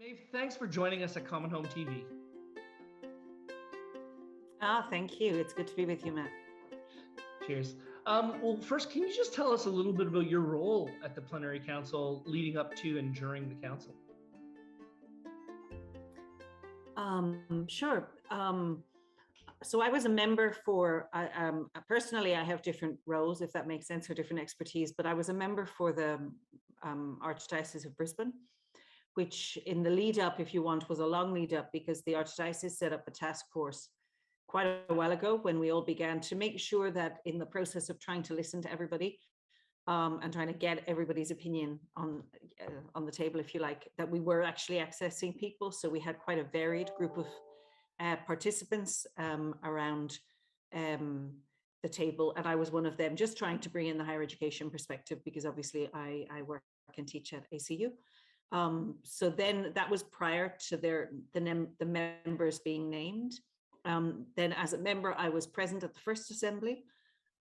Maeve, thanks for joining us at Common Home TV. Thank you. It's good to be with you, Matt. Cheers. Well, first, can you just tell us a little bit about your role at the Plenary Council leading up to and during the council? Sure. So I was a member for, personally, I have different roles, if that makes sense, or different expertise, but I was a member for the Archdiocese of Brisbane, which in the lead up, if you want, was a long lead up because the Archdiocese set up a task force quite a while ago when we all began to make sure that in the process of trying to listen to everybody and trying to get everybody's opinion on the table, if you like, that we were actually accessing people. So we had quite a varied group of participants around the table, and I was one of them, just trying to bring in the higher education perspective because obviously I work and teach at ACU. So then that was prior to the members being named. Then as a member, I was present at the first assembly.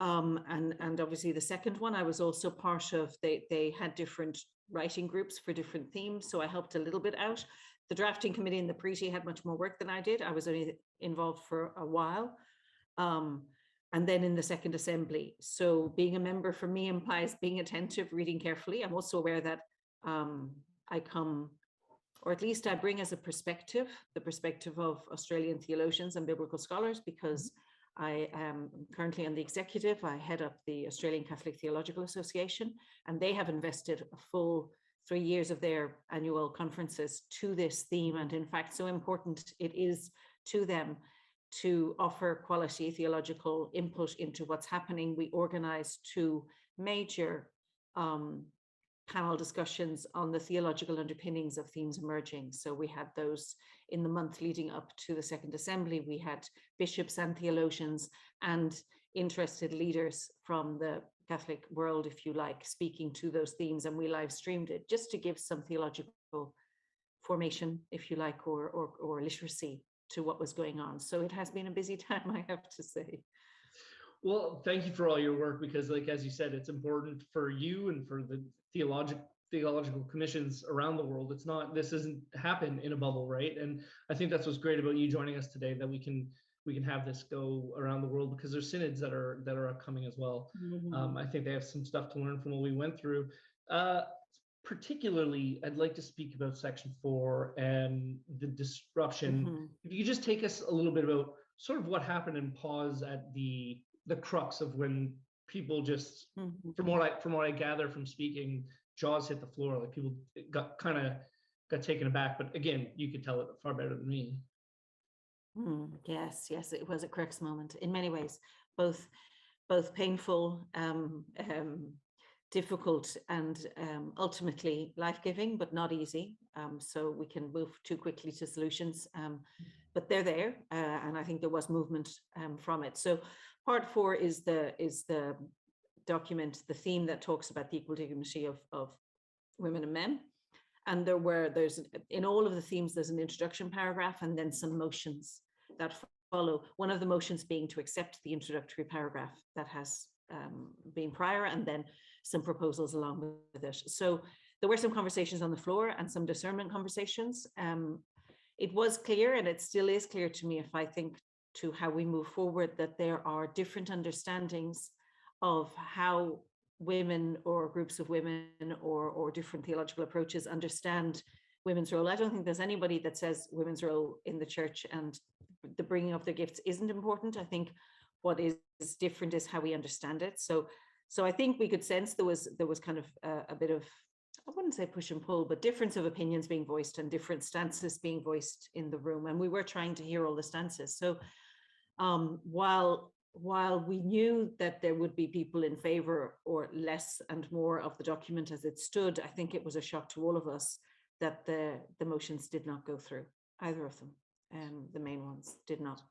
And obviously the second one, I was also part of, they had different writing groups for different themes. So I helped a little bit out. The drafting committee and the Preti had much more work than I did. I was only involved for a while. And then in the second assembly. So being a member for me implies being attentive, reading carefully. I'm also aware that I come, or at least I bring as a perspective, the perspective of Australian theologians and biblical scholars, because I am currently on the executive. I head up the Australian Catholic Theological Association, and they have invested a full 3 years of their annual conferences to this theme. And in fact, so important it is to them to offer quality theological input into what's happening. We organize 2 major panel discussions on the theological underpinnings of themes emerging. So we had those in the month leading up to the second assembly. We had bishops and theologians and interested leaders from the Catholic world, if you like, speaking to those themes, and we live streamed it just to give some theological formation, if you like, or literacy to what was going on. So it has been a busy time, I have to say. Well, thank you for all your work because, like, as you said, it's important for you and for the theological commissions around the world. It's not, this doesn't happen in a bubble, right? And I think that's what's great about you joining us today, that we can have this go around the world because there's synods that are upcoming as well. Mm-hmm. I think they have some stuff to learn from what we went through. Particularly, I'd like to speak about Section 4 and the disruption. Mm-hmm. If you could just take us a little bit about sort of what happened and pause at the crux of when people just, Mm-hmm. from what I gather from speaking, jaws hit the floor, like people got taken aback. But again, you could tell it far better than me. Yes, it was a crux moment in many ways, both painful, difficult, and ultimately life-giving, but not easy. So we can move too quickly to solutions, but they're there, and I think there was movement from it. So part 4 is the document, the theme that talks about the equal dignity of women and men. And there's in all of the themes, there's an introduction paragraph and then some motions that follow. One of the motions being to accept the introductory paragraph that has been prior, and then some proposals along with it. So there were some conversations on the floor and some discernment conversations. It was clear, and it still is clear to me, if I think to how we move forward, that there are different understandings of how women or groups of women or different theological approaches understand women's role. I don't think there's anybody that says women's role in the church and the bringing of their gifts isn't important. I think what is different is how we understand it. So I think we could sense there was kind of a bit of, I wouldn't say push and pull, but difference of opinions being voiced and different stances being voiced in the room. And we were trying to hear all the stances. So while we knew that there would be people in favor or less and more of the document as it stood, I think it was a shock to all of us that the motions did not go through, either of them. The main ones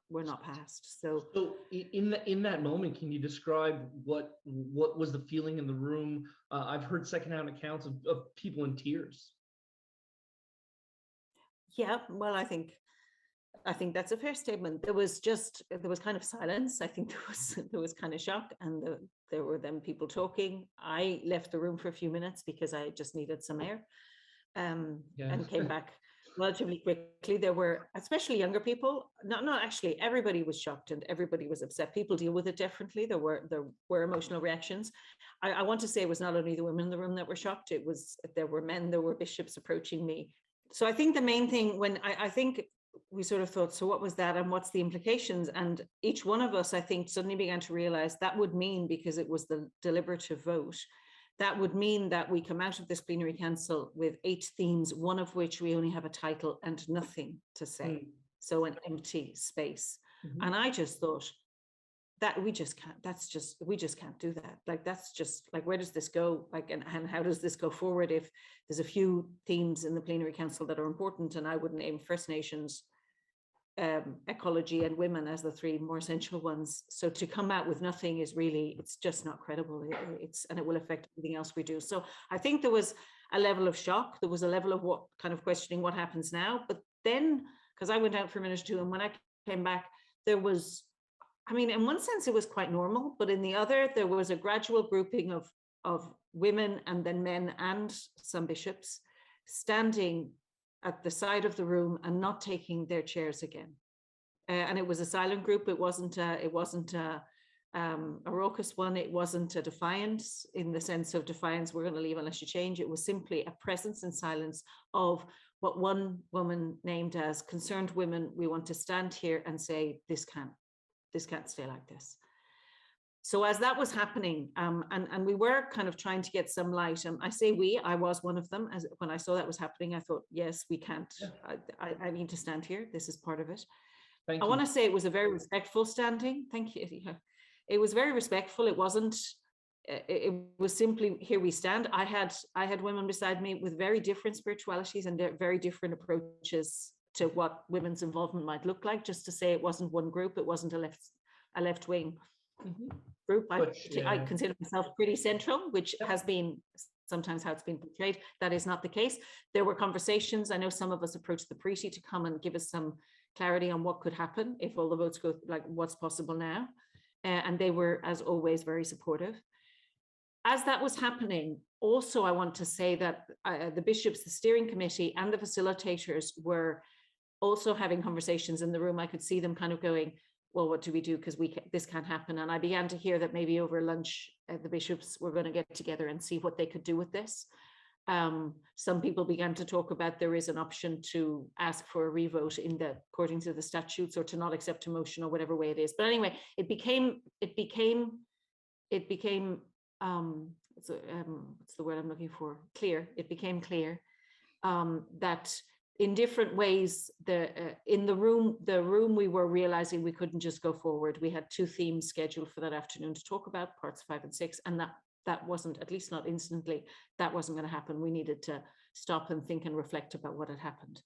were not passed. So in that moment, can you describe what was the feeling in the room? I've heard secondhand accounts of people in tears. Yeah, well, I think that's a fair statement. There was kind of silence. I think there was kind of shock, and there were then people talking. I left the room for a few minutes because I just needed some air, and came back relatively quickly. There were, especially younger people, not actually, everybody was shocked and everybody was upset. People deal with it differently. There were emotional reactions. I want to say it was not only the women in the room that were shocked, there were men, there were bishops approaching me. So I think the main thing, when I think we sort of thought, so what was that and what's the implications? And each one of us, I think, suddenly began to realize that would mean, because it was the deliberative vote, that would mean that we come out of this plenary council with 8 themes, one of which we only have a title and nothing to say. So an empty space. And I just thought that we just can't do that. Like, that's just like, where does this go? Like, and how does this go forward if there's a few themes in the plenary council that are important? And I would name First Nations, ecology and women as the 3 more essential ones. So to come out with nothing is really, it's just not credible. And it will affect everything else we do. So I think there was a level of shock. There was a level of what kind of questioning what happens now. But then, because I went out for a minute or two, and when I came back, there was, I mean, in one sense it was quite normal, but in the other, there was a gradual grouping of women and then men and some bishops standing at the side of the room and not taking their chairs again. And it was a silent group. It wasn't a raucous one. It wasn't a defiance in the sense of defiance, we're going to leave unless you change. It was simply a presence and silence of what one woman named as concerned women. We want to stand here and say, this can't stay like this. So as that was happening, and we were kind of trying to get some light, I say we, I was one of them. As when I saw that was happening, I thought, yes, we can't, I need to stand here. This is part of it. I want to say it was a very respectful standing. Thank you. It was very respectful. It wasn't, it was simply, here we stand. I had women beside me with very different spiritualities and very different approaches to what women's involvement might look like, just to say it wasn't one group. It wasn't a left wing group. I consider myself pretty central, which has been sometimes how it's been portrayed. That is not the case. There were conversations. I know some of us approached the Prety to come and give us some clarity on what could happen if all the votes go, like what's possible now. And they were, as always, very supportive. As that was happening, also, I want to say that the bishops, the steering committee and the facilitators were also having conversations in the room. I could see them kind of going, well, what do we do? Because this can't happen. And I began to hear that maybe over lunch, the bishops were going to get together and see what they could do with this. Some people began to talk about there is an option to ask for a revote according to the statutes, or to not accept a motion, or whatever way it is. But anyway, it became what's the word I'm looking for? Clear. It became clear that in different ways, in the room we were realizing we couldn't just go forward. We had 2 themes scheduled for that afternoon to talk about, parts 5 and 6, and that wasn't, at least not instantly, that wasn't going to happen. We needed to stop and think and reflect about what had happened.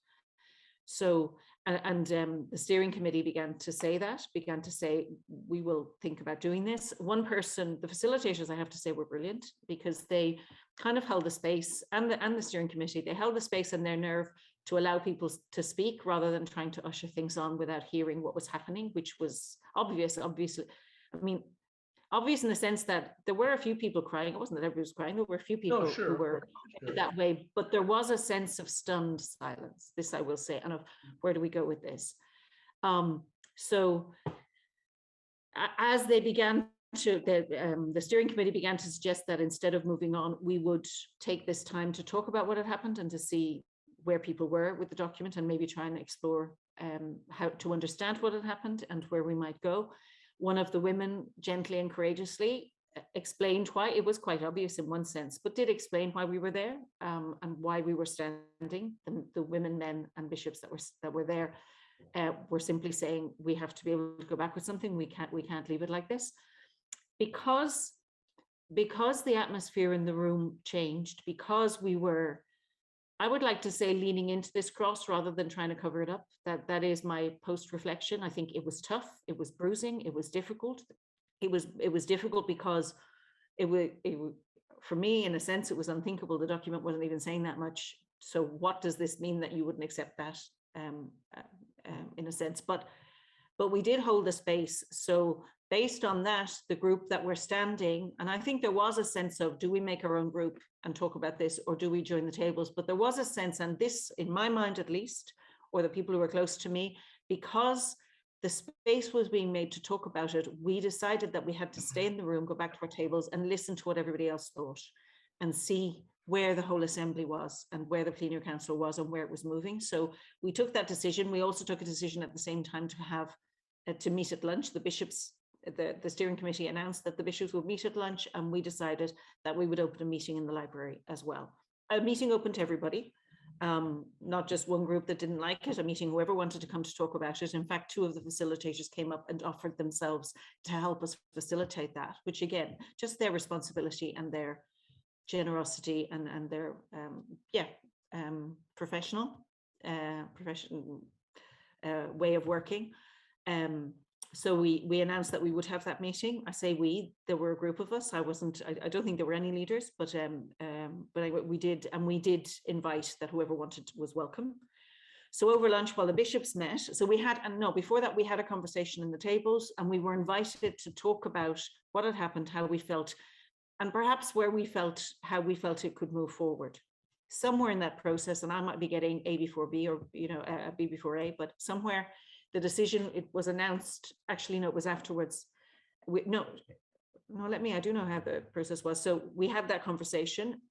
So, the steering committee began to say, we will think about doing this. One person, the facilitators, I have to say, were brilliant, because they kind of held the space, and the steering committee, they held the space and their nerve to allow people to speak rather than trying to usher things on without hearing what was happening, which was obvious, obviously. I mean, obvious in the sense that there were a few people crying. It wasn't that everybody was crying. There were a few people who were that way, but there was a sense of stunned silence, this I will say, and of where do we go with this? So as they began to, the steering committee began to suggest that instead of moving on, we would take this time to talk about what had happened and to see where people were with the document, and maybe try and explore how to understand what had happened and where we might go. One of the women gently and courageously explained why. It was quite obvious in one sense, but did explain why we were there, and why we were standing. The women, men and bishops that were there were simply saying, we have to be able to go back with something. We can't leave it like this. Because the atmosphere in the room changed, because we were, I would like to say, leaning into this cross rather than trying to cover it up. That is my post-reflection. I think it was tough. It was bruising. It was difficult. It was difficult because for me, in a sense, it was unthinkable. The document wasn't even saying that much. So what does this mean that you wouldn't accept that, in a sense? But but we did hold the space. So based on that, the group that we're standing, and I think there was a sense of, do we make our own group and talk about this, or do we join the tables? But there was a sense, and this, in my mind at least, or the people who were close to me, because the space was being made to talk about it, we decided that we had to stay in the room, go back to our tables and listen to what everybody else thought and see where the whole assembly was and where the plenary council was and where it was moving. So we took that decision. We also took a decision at the same time to have to meet at lunch. The bishops, the steering committee announced that the bishops would meet at lunch, and we decided that we would open a meeting in the library as well. A meeting open to everybody, not just one group that didn't like it, a meeting whoever wanted to come to talk about it. In fact, 2 of the facilitators came up and offered themselves to help us facilitate that, which again, just their responsibility and their generosity and their professional way of working. So we announced that we would have that meeting. I say we, there were a group of us. I don't think there were any leaders, but we did invite that whoever wanted was welcome. So over lunch, while the bishops met, so we had, and no, before that we had a conversation in the tables, and we were invited to talk about what had happened, how we felt, and perhaps how we felt it could move forward. Somewhere in that process, and I might be getting A before B, or B before A, but somewhere the decision, it was announced, actually no, it was afterwards. I do know how the process was. So we had that conversation.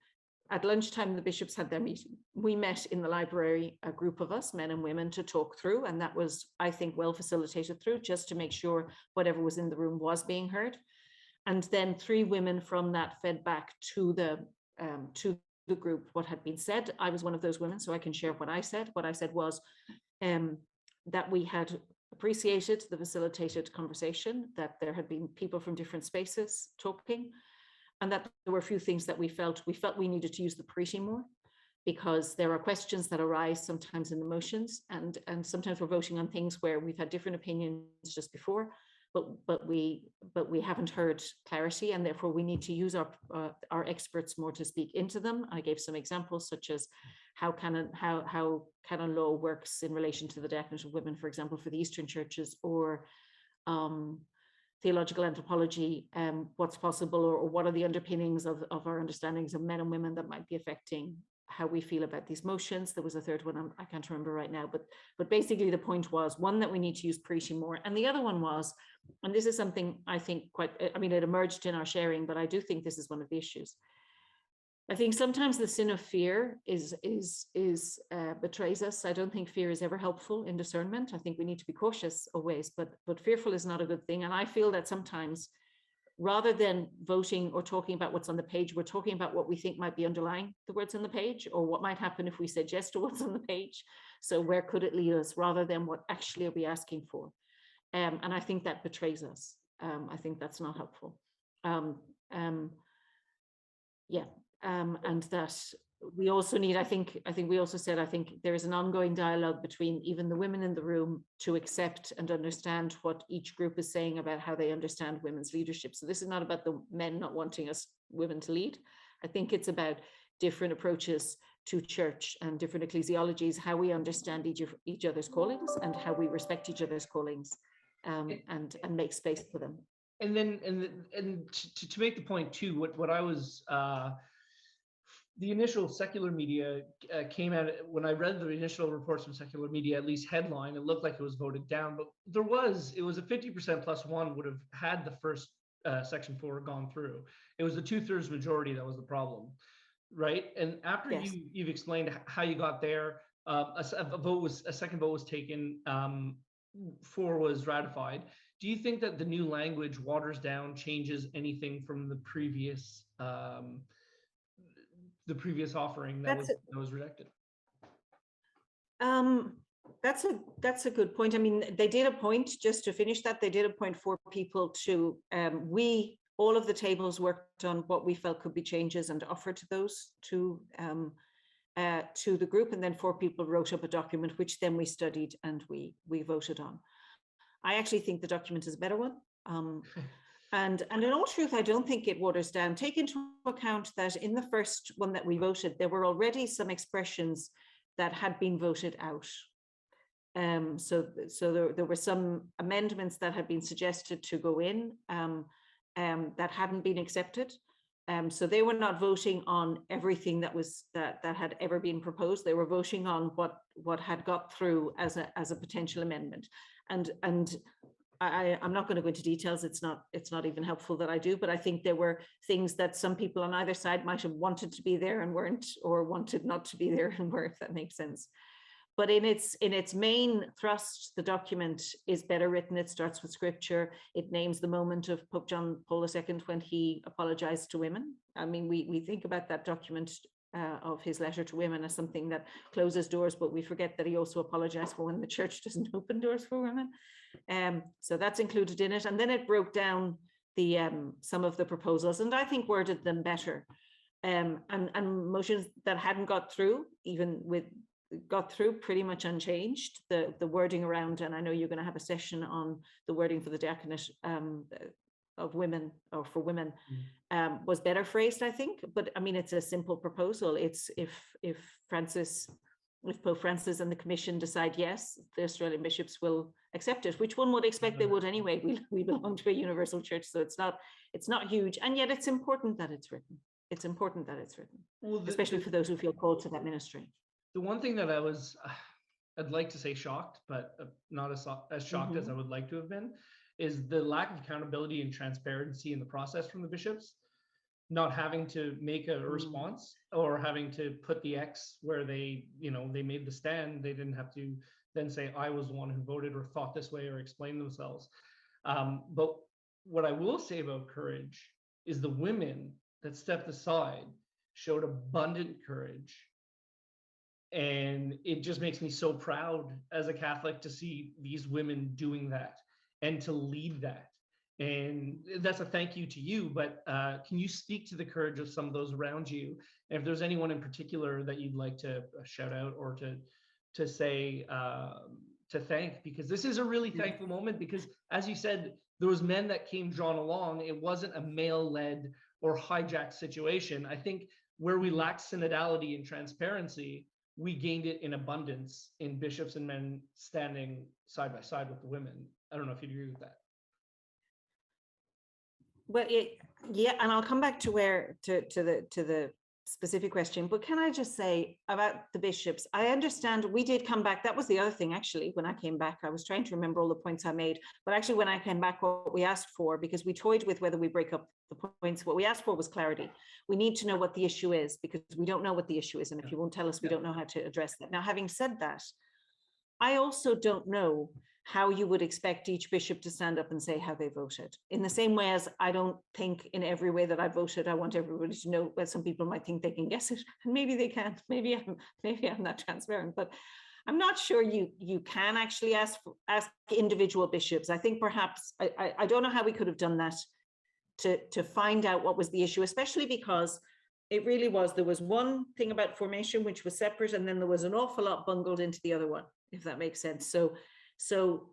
At lunchtime, the bishops had their meeting. We met in the library, a group of us, men and women, to talk through, and that was, I think, well facilitated through, just to make sure whatever was in the room was being heard. And then 3 women from that fed back to the group what had been said. I was one of those women, so I can share what I said. What I said was that we had appreciated the facilitated conversation, that there had been people from different spaces talking, and that there were a few things that we felt we needed to use the parity more, because there are questions that arise sometimes in the motions, and sometimes we're voting on things where we've had different opinions just before, but we haven't heard clarity, and therefore we need to use our experts more to speak into them. I gave some examples, such as how canon law works in relation to the deaconate of women, for example, for the Eastern churches, or theological anthropology, what's possible, or what are the underpinnings of our understandings of men and women that might be affecting how we feel about these motions. There was a third one, I can't remember right now, but basically the point was, one, that we need to use parity more, and the other one was, and this is something I think it emerged in our sharing, but I do think this is one of the issues. I think sometimes the sin of fear betrays us. I don't think fear is ever helpful in discernment. I think we need to be cautious always, but fearful is not a good thing. And I feel that sometimes, rather than voting or talking about what's on the page, we're talking about what we think might be underlying the words on the page, or what might happen if we said yes to what's on the page. So where could it lead us, rather than what actually are we asking for? And I think that betrays us. I think that's not helpful. And that we also need, I think we also said, I think there is an ongoing dialogue between even the women in the room to accept and understand what each group is saying about how they understand women's leadership. So this is not about the men not wanting us women to lead. I think it's about different approaches to church and different ecclesiologies, how we understand each other's callings, and how we respect each other's callings, and make space for them. And then to make the point too, what I was the initial secular media came out, when I read the initial reports from secular media, at least headline, it looked like it was voted down, but it was a 50% plus one would have had the first section 4 gone through. It was the 2/3 majority that was the problem, right? And after Yes. you've explained how you got there, a second vote was taken, 4 was ratified. Do you think that the new language waters down, changes anything from the previous offering that was rejected? That's a good point. I mean, they did appoint, just to finish that, they did appoint 4 people to, all of the tables worked on what we felt could be changes and offered to those to the group, and then 4 people wrote up a document, which then we studied and we voted on. I actually think the document is a better one. And in all truth, I don't think it waters down. Take into account that in the first one that we voted, there were already some expressions that had been voted out. So there were some amendments that had been suggested to go in that hadn't been accepted. So they were not voting on everything that had ever been proposed. They were voting on what had got through as a potential amendment. And I'm not going to go into details. It's not even helpful that I do, but I think there were things that some people on either side might have wanted to be there and weren't, or wanted not to be there and were, if that makes sense. But in its main thrust, the document is better written. It starts with scripture. It names the moment of Pope John Paul II when he apologized to women. I mean, we think about that document of his letter to women as something that closes doors, but we forget that he also apologized for when the church doesn't open doors for women. So that's included in it. And then it broke down the some of the proposals, and I think worded them better. And motions that hadn't got through, got through pretty much unchanged. The wording around, and I know you're going to have a session on the wording for the diaconate of women, or for women, was better phrased, I think. But I mean, it's a simple proposal. It's if Pope Francis and the Commission decide yes, the Australian bishops will accept it, which one would expect they would anyway. We belong to a universal church, so it's not huge, and yet it's important that it's written. It's important that it's written, well, especially for those who feel called to that ministry. The one thing that I'd like to say shocked, but not as shocked as I would like to have been, is the lack of accountability and transparency in the process from the bishops, not having to make a response or having to put the X where they made the stand. They didn't have to then say, I was the one who voted or thought this way or explain themselves. But what I will say about courage is the women that stepped aside showed abundant courage. And it just makes me so proud as a Catholic to see these women doing that and to lead that. And that's a thank you to you, but can you speak to the courage of some of those around you? And if there's anyone in particular that you'd like to shout out or to say, to thank, because this is a really thankful moment, because as you said, there was men that came drawn along. It wasn't a male-led or hijacked situation. I think where we lacked synodality and transparency, we gained it in abundance in bishops and men standing side by side with the women. I don't know if you'd agree with that. Well, yeah, and I'll come back to the specific question, but can I just say about the bishops, I understand we did come back. That was the other thing, actually, when I came back, I was trying to remember all the points I made, but actually when I came back, what we asked for, because we toyed with whether we break up the points, what we asked for was clarity. We need to know what the issue is, because we don't know what the issue is, and if you won't tell us, we don't know how to address that. Now, having said that, I also don't know how you would expect each bishop to stand up and say how they voted. In the same way as I don't think in every way that I voted, I want everybody to know. Well, some people might think they can guess it, and maybe they can't. Maybe I'm not transparent, but I'm not sure you can actually ask individual bishops. I think perhaps, I don't know how we could have done that to find out what was the issue, especially because it really was, there was one thing about formation which was separate, and then there was an awful lot bundled into the other one, if that makes sense. So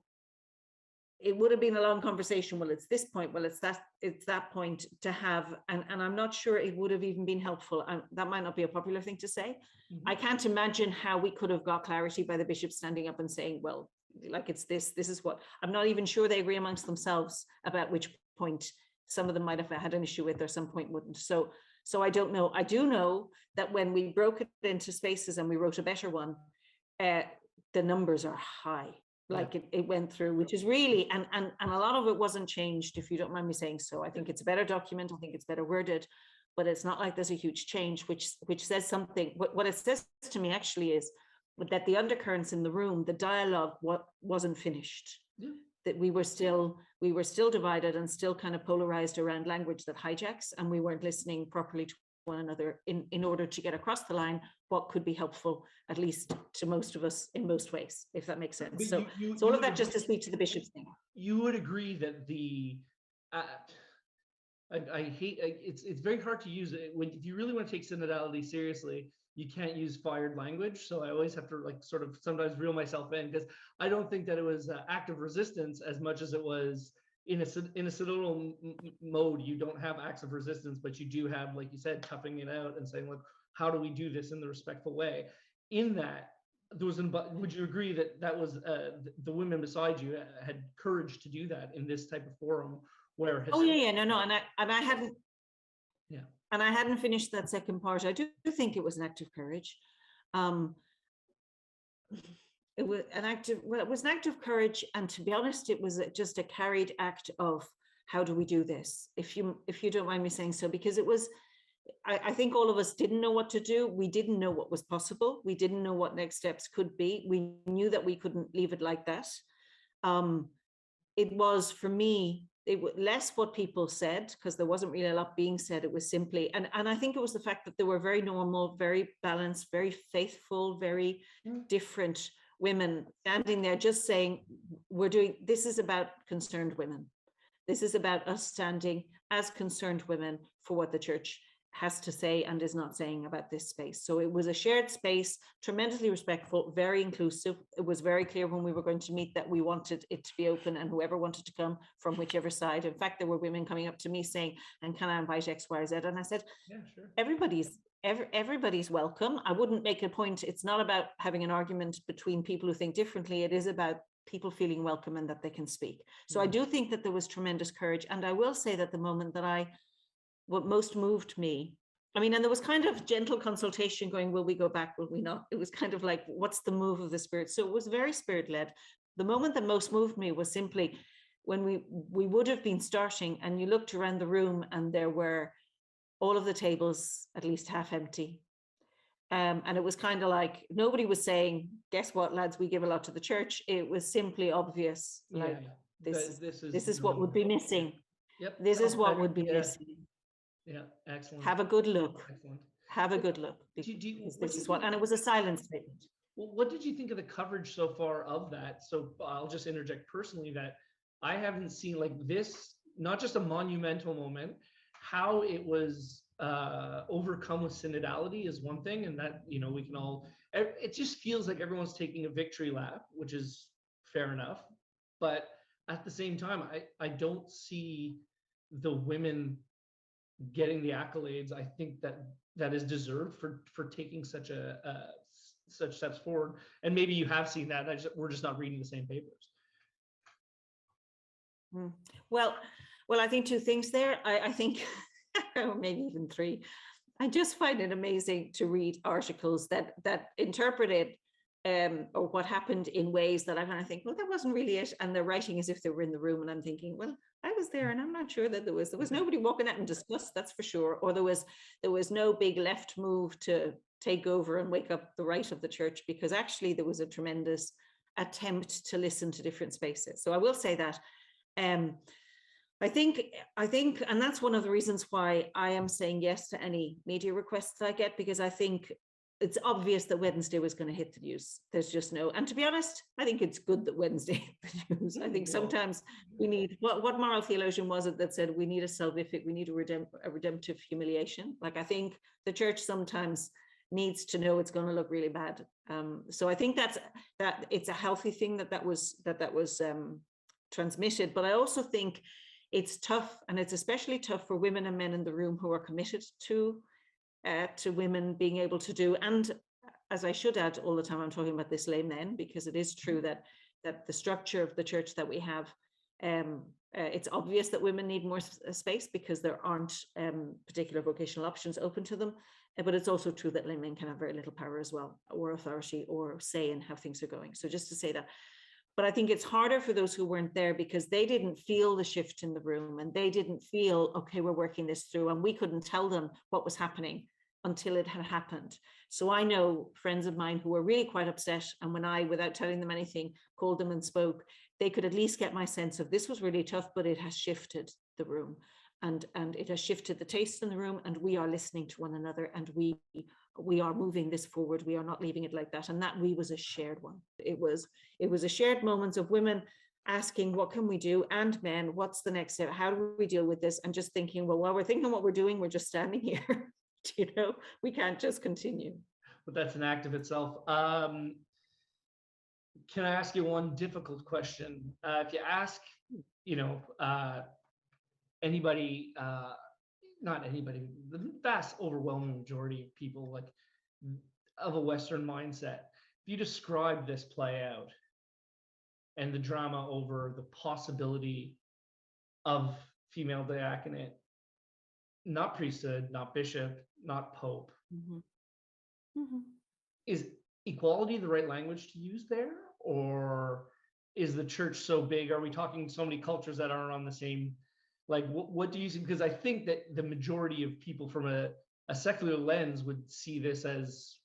it would have been a long conversation. Well, it's this point. Well, it's that point to have, and I'm not sure it would have even been helpful. That might not be a popular thing to say. I can't imagine how we could have got clarity by the bishop standing up and saying, well, like it's this is what. I'm not even sure they agree amongst themselves about which point some of them might have had an issue with, or some point wouldn't. So I don't know. I do know that when we broke it into spaces and we wrote a better one, the numbers are high. Like it went through, which is really, and a lot of it wasn't changed, if you don't mind me saying so. I think it's a better document. I think it's better worded, but it's not like there's a huge change, which says something. What it says to me actually is that the undercurrents in the room, the dialogue wasn't finished. That we were still divided and still kind of polarized around language that hijacks, and we weren't listening properly to one another in order to get across the line what could be helpful, at least to most of us in most ways, if that makes sense. So all of that just to speak to the bishop's thing. You would agree that the I hate it's very hard to use it when, if you really want to take synodality seriously, you can't use fired language. So I always have to sort of sometimes reel myself in, because I don't think that it was active resistance as much as it was in a synodal mode. You don't have acts of resistance, but you do have, like you said, toughing it out and saying, look, how do we do this in the respectful way? In that, would you agree that that was the women beside you had courage to do that in this type of forum where Oh yeah, no, and I hadn't, yeah, and I hadn't finished that second part. I do think it was an act of courage. Um, it was an act of, well, it was an act of courage, and to be honest, it was just a carried act of how do we do this, if you don't mind me saying so, because it was, I think all of us didn't know what to do. We didn't know what was possible. We didn't know what next steps could be. We knew that we couldn't leave it like that. It was, for me, it was less what people said, because there wasn't really a lot being said. It was simply, and I think it was the fact that they were very normal, very balanced, very faithful, very different women standing there just saying, we're doing, this is about concerned women. This is about us standing as concerned women for what the church has to say and is not saying about this space. So it was a shared space, tremendously respectful, very inclusive. It was very clear when we were going to meet that we wanted it to be open, and whoever wanted to come from whichever side. In fact, there were women coming up to me saying, and can I invite X, Y, Z? And I said, yeah, sure. Everybody's welcome. I wouldn't make a point. It's not about having an argument between people who think differently. It is about people feeling welcome and that they can speak. So I do think that there was tremendous courage. And I will say that the moment that what most moved me, I mean, and there was kind of gentle consultation going, will we go back, will we not? It was kind of like, what's the move of the Spirit? So it was very Spirit-led. The moment that most moved me was simply when we would have been starting, and you looked around the room and there were all of the tables at least half empty. And it was kind of like, nobody was saying, guess what, lads, we give a lot to the church. It was simply obvious, like, this is what would be missing. Yep. This is what would be missing. Yeah, excellent. Have a good look. Excellent. Have a good look. This is what, and it was a silent statement. Well, what did you think of the coverage so far of that? So I'll just interject personally that I haven't seen like this, not just a monumental moment, how it was overcome with synodality is one thing, and that, you know, we can all, it just feels like everyone's taking a victory lap, which is fair enough. But at the same time, I don't see the women getting the accolades I think that is deserved for taking such such steps forward. And maybe you have seen that. We're just not reading the same papers. Well, I think two things there. I think, or maybe even three. I just find it amazing to read articles that interpret it or what happened in ways that I kind of think, well, that wasn't really it. And they're writing as if they were in the room, and I'm thinking, well, I was there, and I'm not sure that there was nobody walking out and discuss, that's for sure. Or there was no big left move to take over and wake up the right of the church, because actually there was a tremendous attempt to listen to different spaces. So I will say that. I think, and that's one of the reasons why I am saying yes to any media requests I get, because I think it's obvious that Wednesday was going to hit the news. There's just no, and to be honest, I think it's good that Wednesday hit the news. I think sometimes we need, what moral theologian was it that said we need a salvific, we need a redemptive humiliation? Like, I think the church sometimes needs to know it's going to look really bad. So I think that it's a healthy thing that was transmitted. But I also think it's tough, and it's especially tough for women and men in the room who are committed to women being able to do, and as I should add all the time, I'm talking about this lay men, because it is true that the structure of the church that we have, it's obvious that women need more space because there aren't particular vocational options open to them, but it's also true that lay men can have very little power as well, or authority or say in how things are going. So just to say that. But I think it's harder for those who weren't there, because they didn't feel the shift in the room, and they didn't feel, okay, we're working this through, and we couldn't tell them what was happening until it had happened. So I know friends of mine who were really quite upset, and when I, without telling them anything, called them and spoke, they could at least get my sense of, this was really tough, but it has shifted the room, and it has shifted the taste in the room, and we are listening to one another, and we are moving this forward. We are not leaving it like that. And that was a shared one. It was a shared moment of women asking, what can we do? And men, what's the next step? How do we deal with this? And just thinking, well, while we're thinking what we're doing, we're just standing here. You know, we can't just continue. But that's an act of itself. Can I ask you one difficult question? If you ask, you know, anybody, not anybody, the vast overwhelming majority of people, like, of a Western mindset, you describe this play out and the drama over the possibility of female diaconate, not priesthood, not bishop, not pope, is equality the right language to use there? Or is the church so big? Are we talking so many cultures that aren't on the same, like, what do you see? Because I think that the majority of people from a secular lens would see this as,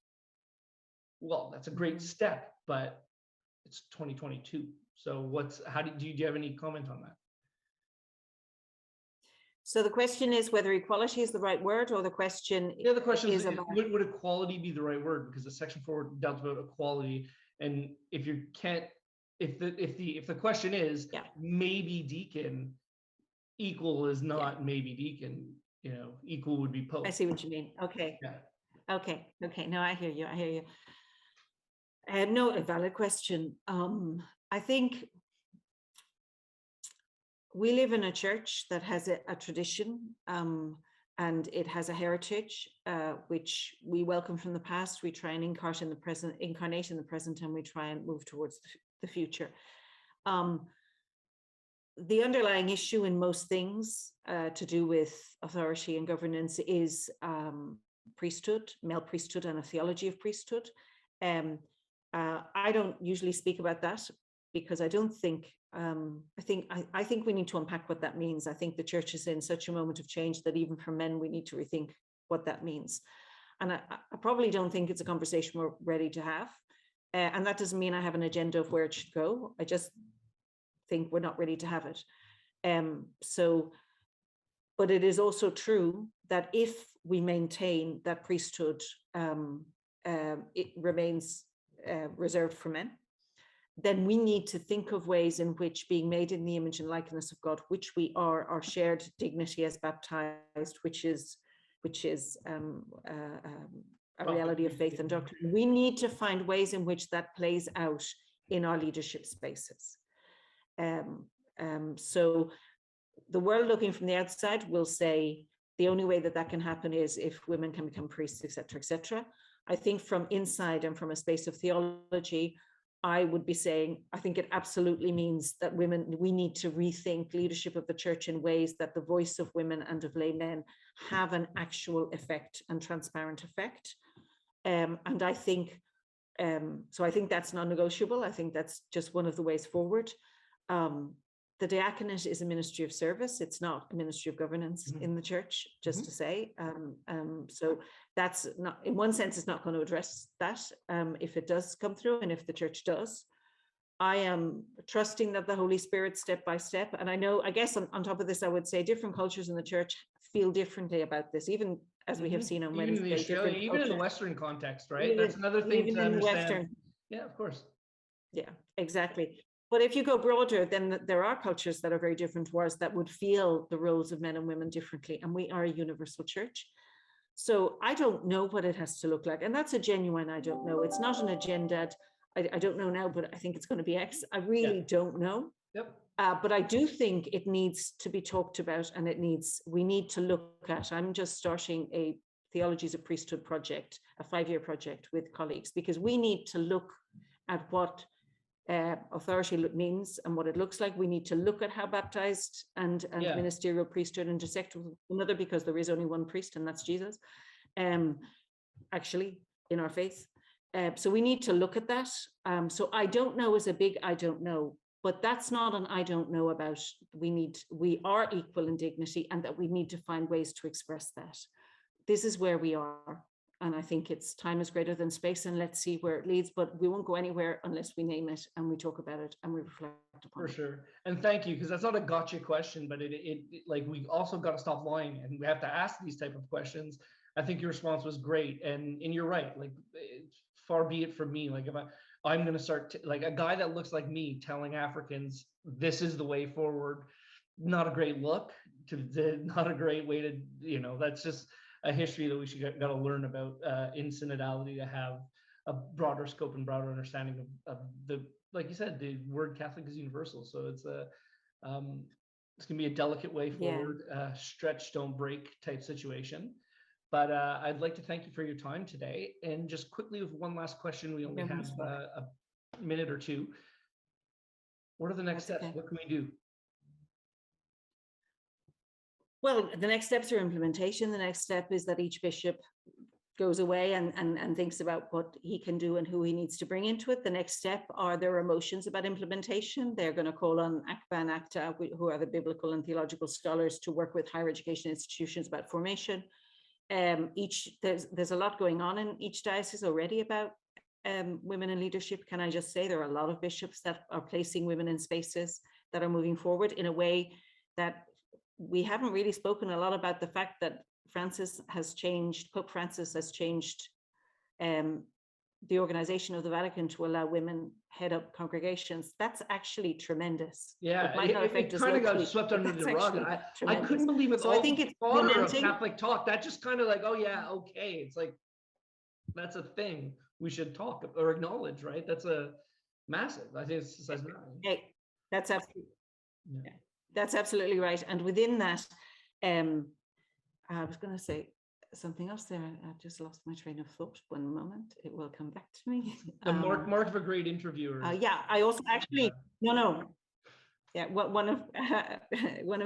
well, that's a great step, but it's 2022. So how do you have any comment on that? So the question is whether equality is the right word, or the question the question is about, would equality be the right word? Because the section 4 dealt about equality, and if you can't, if the question is maybe deacon, equal is not maybe deacon. Equal would be pope. I see what you mean. Okay. Yeah. Okay. No, I hear you. No, a valid question. I think we live in a church that has a tradition, and it has a heritage, which we welcome from the past. We try and incarnate in the present, and we try and move towards the future. The underlying issue in most things to do with authority and governance is priesthood, male priesthood, and a theology of priesthood. I don't usually speak about that because I don't think, I think we need to unpack what that means. I think the church is in such a moment of change that even for men, we need to rethink what that means. And I probably don't think it's a conversation we're ready to have. And that doesn't mean I have an agenda of where it should go. I just think we're not ready to have it. But it is also true that if we maintain that priesthood, it remains reserved for men, then we need to think of ways in which being made in the image and likeness of God, which we are, our shared dignity as baptized, which is a reality of faith and doctrine. We need to find ways in which that plays out in our leadership spaces. So the world looking from the outside will say the only way that can happen is if women can become priests, etc., etc. I think from inside and from a space of theology, I would be saying, I think it absolutely means that we need to rethink leadership of the church in ways that the voice of women and of lay men have an actual effect and transparent effect. And I think, so I think that's non-negotiable. I think that's just one of the ways forward. The diaconate is a ministry of service. It's not a ministry of governance in the church, just to say. So that's not, in one sense, it's not going to address that if it does come through, and if the church does. I am trusting that the Holy Spirit, step by step, and I guess on top of this, I would say different cultures in the church feel differently about this, even as we have seen on Wednesday. Even in the Western context, right? That's another thing to understand. Yeah, of course. Yeah, exactly. But if you go broader, then there are cultures that are very different to ours that would feel the roles of men and women differently. And we are a universal church. So I don't know what it has to look like. And that's a genuine, I don't know. It's not an agenda. I don't know now, but I think it's going to be X. I really don't know. Yep. But I do think it needs to be talked about, and we need to look at, I'm just starting a Theologies of Priesthood project, a 5-year project with colleagues, because we need to look at what authority means and what it looks like. We need to look at how baptized and ministerial priesthood intersect with one another, because there is only one priest, and that's Jesus, actually, in our faith. So we need to look at that. So I don't know is a big I don't know, but that's not an I don't know about we are equal in dignity, and that we need to find ways to express that. This is where we are. And I think it's time is greater than space, and let's see where it leads. But we won't go anywhere unless we name it and we talk about it and we reflect upon it. For sure. And thank you, because that's not a gotcha question, but it like, we also got to stop lying, and we have to ask these type of questions. I think your response was great, and you're right. Like, far be it from me. Like, if I'm going to start like a guy that looks like me telling Africans this is the way forward, not a great look. Not a great way to, that's just a history that we got to learn about in synodality, to have a broader scope and broader understanding of the, like you said, the word Catholic is universal. So it's gonna be a delicate way forward, stretch, don't break type situation. But I'd like to thank you for your time today. And just quickly with one last question, we only have a minute or two. What are the next steps? What can we do? Well, the next steps are implementation. The next step is that each bishop goes away and thinks about what he can do and who he needs to bring into it. The next step are their motions about implementation. They're going to call on ACBA and ACTA, who are the biblical and theological scholars, to work with higher education institutions about formation. There's a lot going on in each diocese already about women in leadership. Can I just say there are a lot of bishops that are placing women in spaces that are moving forward in a way that we haven't really spoken a lot about the fact that Pope Francis has changed the organization of the Vatican to allow women head up congregations. That's actually tremendous. Yeah, it kind of got swept under the rug. I couldn't believe it. So I think it's honor of Catholic talk. That just kind of like, oh yeah, okay. It's like, that's a thing we should talk or acknowledge, right? That's a massive. I think it's says nothing. That's absolutely, that's absolutely right. And within that, I was going to say something else there. I've just lost my train of thought. One moment, it will come back to me. The mark of a great interviewer. Yeah, I also actually no. Yeah, one of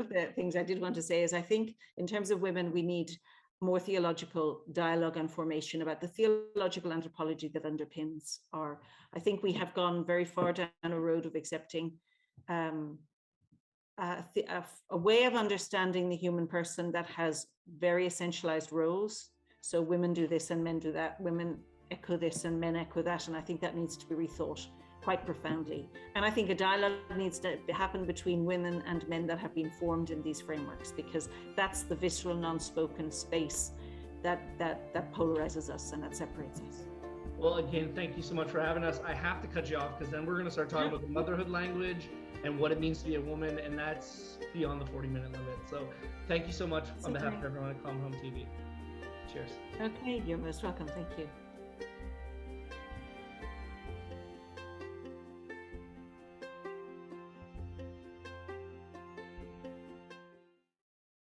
the things I did want to say is I think in terms of women, we need more theological dialogue and formation about the theological anthropology that underpins our. I think we have gone very far down a road of accepting a way of understanding the human person that has very essentialized roles. So women do this and men do that. Women echo this and men echo that. And I think that needs to be rethought quite profoundly. And I think a dialogue needs to happen between women and men that have been formed in these frameworks, because that's the visceral, non-spoken space that polarizes us and that separates us. Well, again, thank you so much for having us. I have to cut you off because then we're going to start talking about the motherhood language and what it means to be a woman, and that's beyond the 40-minute limit. So thank you so much on behalf of everyone at Calm Home TV. Cheers. Okay, you're most welcome. Thank you.